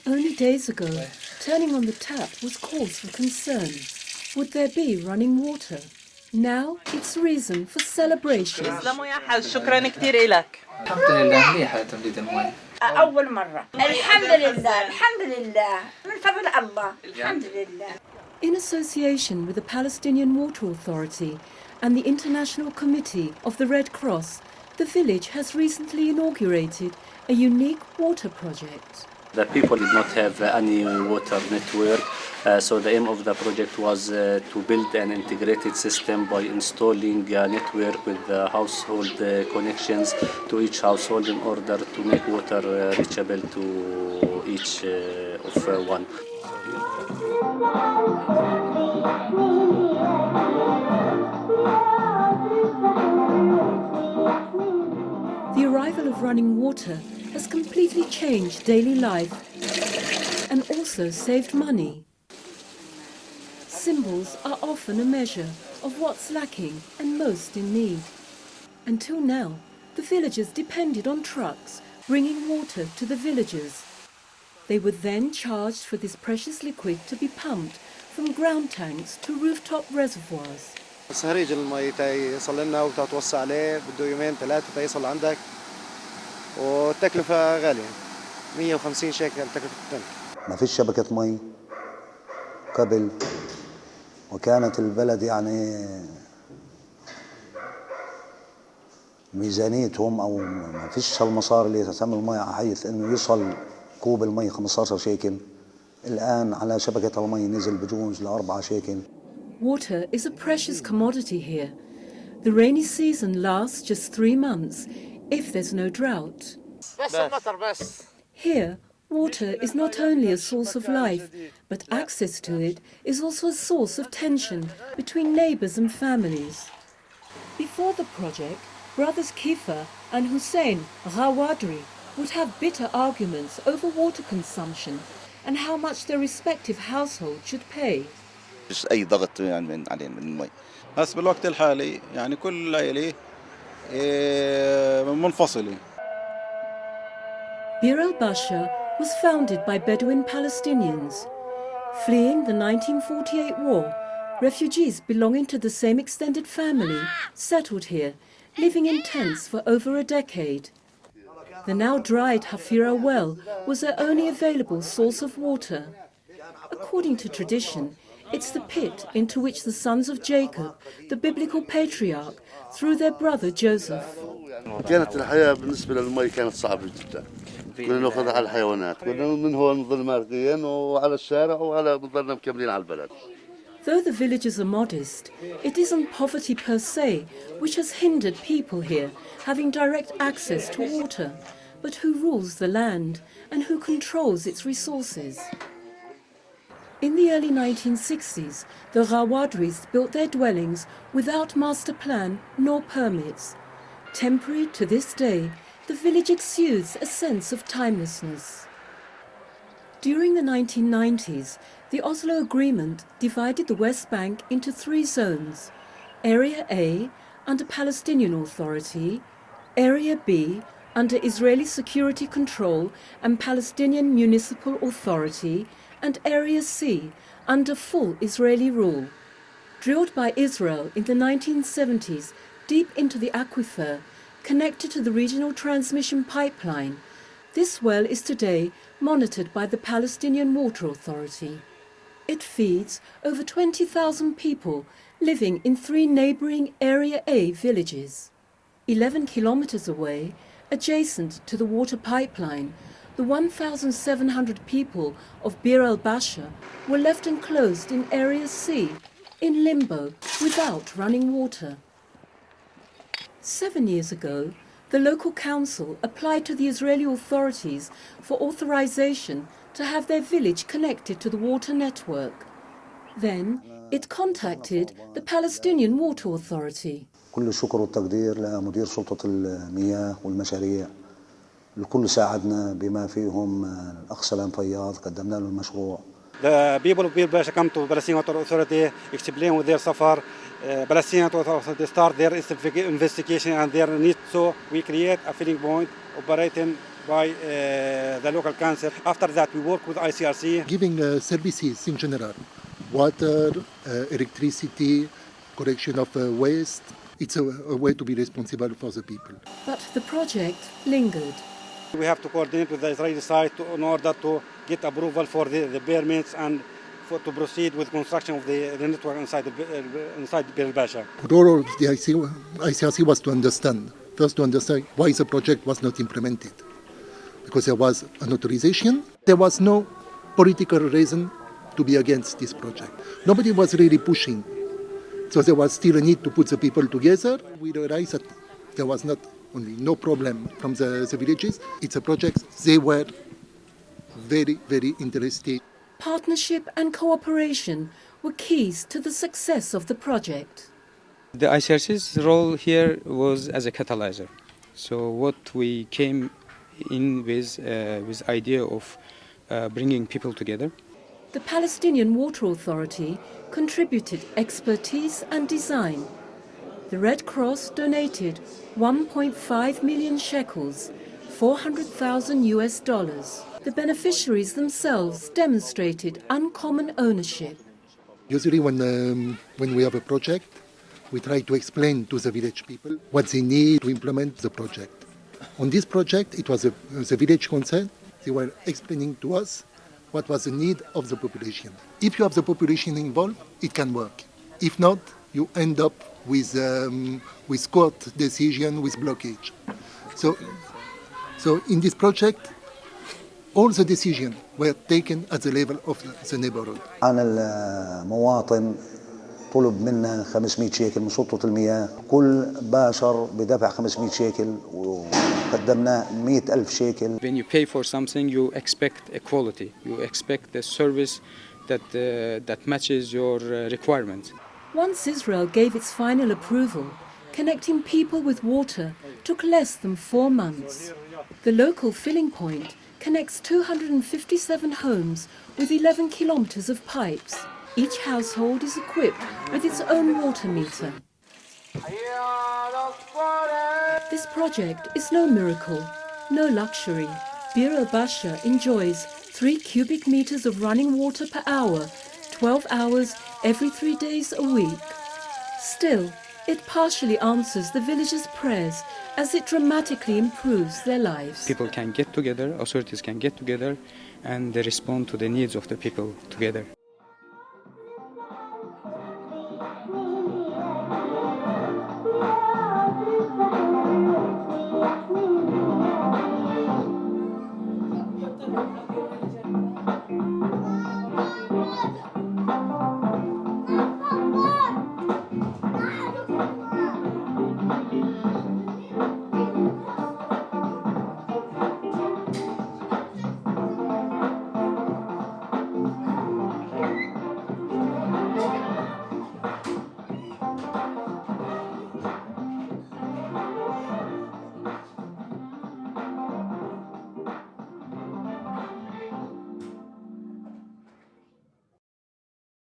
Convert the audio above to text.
Only days ago, turning on the tap was cause for concern. Would there be running water? Now it's reason for celebration. شكرا كثير لك. الحمد لله مليحة تمديد المي. أول مرة. الحمد لله الحمد لله من فضل الله الحمد لله. In association with the Palestinian Water Authority and the International Committee of the Red Cross, the village has recently inaugurated a unique water project. The people did not have any water network, so the aim of the project was to build an integrated system by installing a network with household connections to each household in order to make water reachable to each of one. The arrival of running water has completely changed daily life and also saved money. Symbols are often a measure of what's lacking and most in need. Until now, the villagers depended on trucks bringing water to the villagers. They were then charged for this precious liquid to be pumped from ground tanks to rooftop reservoirs. صهريج المي يصل لنا وتتوصى عليه بده يومين ثلاثة يصل عندك والتكلفة غالية 150 شيكل تكلفة التنك. ما فيش شبكة مي قبل وكانت البلد يعني ميزانيتهم او ما فيش هالمصاري اللي تسمى المي حيث انه يصل كوب المي 15 شيكل. الآن على شبكة المي نزل بجوز ل4 شيكل. Water is a precious commodity here. The rainy season lasts just 3 months if there's no drought. Here, water is not only a source of life, but access to it is also a source of tension between neighbours and families. Before the project, brothers Kifa and Hussein Rawadri would have bitter arguments over water consumption and how much their respective households should pay. مش أي ضغط يعني علينا من المي. هسه بالوقت الحالي يعني كل عائلة منفصلة. Bir El Basha was founded by Bedouin Palestinians. Fleeing the 1948 war, refugees belonging to the same extended family settled here, living in tents for over a decade. The now dried Hafira well was their only available source of water. According to tradition, it's the pit into which the sons of Jacob, the biblical patriarch, threw their brother Joseph. كانت الحياة بالنسبة للمي كانت صعبة جدا. كنا نأخذ على الحيوانات، كنا من هون نظل مارقين وعلى الشارع وعلى نظلنا مكملين على البلد. Though the villages are modest, it isn't poverty per se which has hindered people here having direct access to water, but who rules the land and who controls its resources. In the early 1960s, the Rawadris built their dwellings without master plan nor permits. Temporary to this day, the village exudes a sense of timelessness. During the 1990s, the Oslo Agreement divided the West Bank into 3 zones: Area A, under Palestinian Authority; Area B, under Israeli Security Control and Palestinian Municipal Authority; and Area C, under full Israeli rule. Drilled by Israel in the 1970s deep into the aquifer, connected to the regional transmission pipeline, this well is today monitored by the Palestinian Water Authority. It feeds over 20,000 people living in 3 neighbouring Area A villages. 11 kilometres away, adjacent to the water pipeline, the 1,700 people of Bir El Basha were left enclosed in Area C, in limbo, without running water. 7 years ago, the local council applied to the Israeli authorities for authorization to have their village connected to the water network. Then it contacted the Palestinian Water Authority. كل الشكر والتقدير لمدير سلطة المياه والمشاريع. الكل ساعدنا بما فيهم الأخ سلام فياض قدمنا له المشروع. The people of Bir El Basha come to Palestinian Water Authority, explain with their suffer. Palestinian Water Authority start their investigation and their need, so we create a filling point operating by the local council. After that, we work with ICRC. Giving services in general, water, electricity, collection of waste. It's a way to be responsible for the people. But the project lingered. We have to coordinate with the Israeli side in order to get approval for the permits and to proceed with construction of the network inside Bir El Basha. The role of the ICRC was to understand why the project was not implemented. Because there was an authorization, there was no political reason to be against this project. Nobody was really pushing. So there was still a need to put the people together. We realized that there was not only no problem from the villages, it's a project they were very, very interested. Partnership and cooperation were keys to the success of the project. The ICRC's role here was as a catalyzer. So what we came in with idea of bringing people together. The Palestinian Water Authority contributed expertise and design. The Red Cross donated 1.5 million shekels, $400,000. The beneficiaries themselves demonstrated uncommon ownership. Usually when we have a project, we try to explain to the village people what they need to implement the project. On this project, it was the village concerned. They were explaining to us what was the need of the population. If you have the population involved, it can work. If not, you end up with court decision, with blockage. So in this project, all the decisions were taken at the level of the neighborhood. عن المواطن طلب منا 500 شيكل من سلطة المياه، كل باشر بدفع 500 شيكل وقدمنا 100,000 شيكل. When you pay for something, you expect equality. You expect the service that matches your requirements. Once Israel gave its final approval, connecting people with water took less than 4 months. The local filling point connects 257 homes with 11 kilometers of pipes. Each household is equipped with its own water meter. This project is no miracle, no luxury. Bir El Basha enjoys 3 cubic meters of running water per hour, 12 hours every 3 days a week. Still, it partially answers the villagers' prayers as it dramatically improves their lives. People can get together, authorities can get together, and they respond to the needs of the people together.